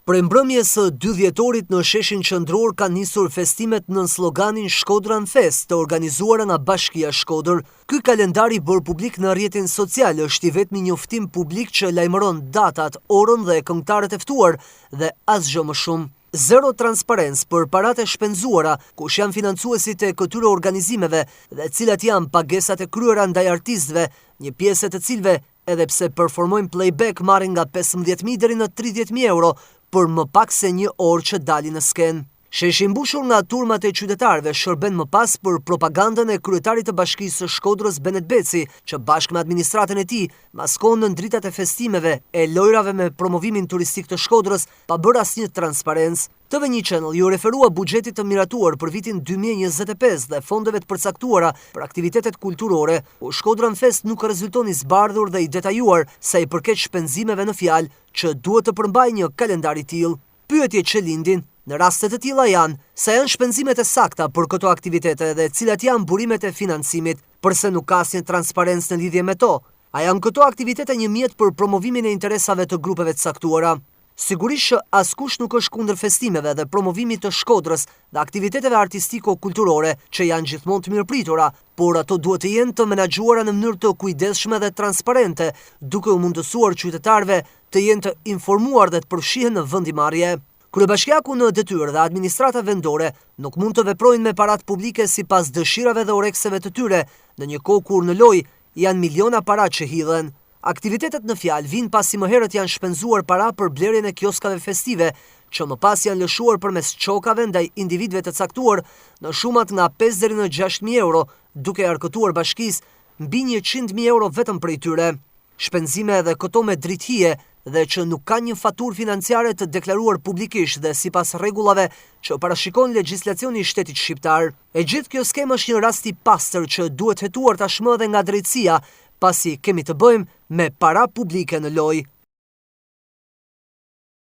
Për mbrëmjes së 2 dhjetorit në sheshin qendror kanë nisur festimet nën sloganin Shkodran Fest, të organizuara nga Bashkia Shkodër. Ky kalendar i bërë publik në rrjetin social është i vetmi njoftim publik që lajmëron datat, orën dhe këngëtarët e ftuar dhe asgjë më shumë. Zero transparencë për paratë e shpenzuara, kush janë financuesit e këtyre organizimeve dhe cilat janë pagesat e kryera ndaj artistëve, një pjesë të cilëve edhe pse performojnë playback marrin nga 15.000 deri në 30.000 euro për më pak se një orë që dalin në skenë. Sheshi mbushur nga turmat e qytetarëve shërben më pas për propagandën e kryetarit të Bashkisë së Shkodrës Benet Beci, që bashkë me administratën e tij maskon në dritat e festimeve e lojrave me promovimin turistik të Shkodrës pa bërë asnjë transparencë. TV1 Channel ju referua buxhetit të miratuar për vitin 2025 dhe fondeve të përcaktuara për aktivitetet kulturore, ku Shkodran Fest nuk rezulton i zbardhur dhe i detajuar sa i përket shpenzimeve në fjalë që duhet të përmbajë një kalendar i tillë. Pyetje që lindin në raste të tilla janë: sa janë shpenzimet e sakta për këto aktivitete dhe cilat janë burimet e financimit, përse nuk ka asnjë transparencë në lidhje me to? A janë këto aktivitete një mjet për promovimin e interesave të grupeve të caktuara? Sigurisht që askush nuk është kundër festimeve dhe promovimit të Shkodrës dhe aktiviteteve artistiko-kulturore që janë gjithmonë të mirëpritura, por ato duhet të jenë të menaxhuara në mënyrë të kujdesshme dhe transparente, duke u mundësuar qytetarëve të jenë të informuar dhe të përfshihen në vendimarrje. Kryebashkiaku në detyrë dhe administrata vendore nuk mund të veprojnë me paratë publike sipas dëshirave dhe orekseve të tyre, në një kohë kur në lojë janë miliona para që hidhen. Aktivitetet në fjalë vinë pasi më herët janë shpenzuar para për blerjen e kioskave festive, që më pas janë lëshuar përmes çokave ndaj individëve të caktuar në shumat nga 5 deri në 6.000 euro, duke arkëtuar bashkisë mbi 100.000 euro vetëm prej tyre. Shpenzime edhe këto me drithije dhe që nuk ka një faturë financiare të deklaruar publikisht dhe sipas rregullave që parashikon legjislacioni i shtetit shqiptar. E gjithë kjo skemë është një rast i pastër që duhet hetuar tashmë edhe nga drejtësia, pasi kemi të bëjmë me para publike në lojë.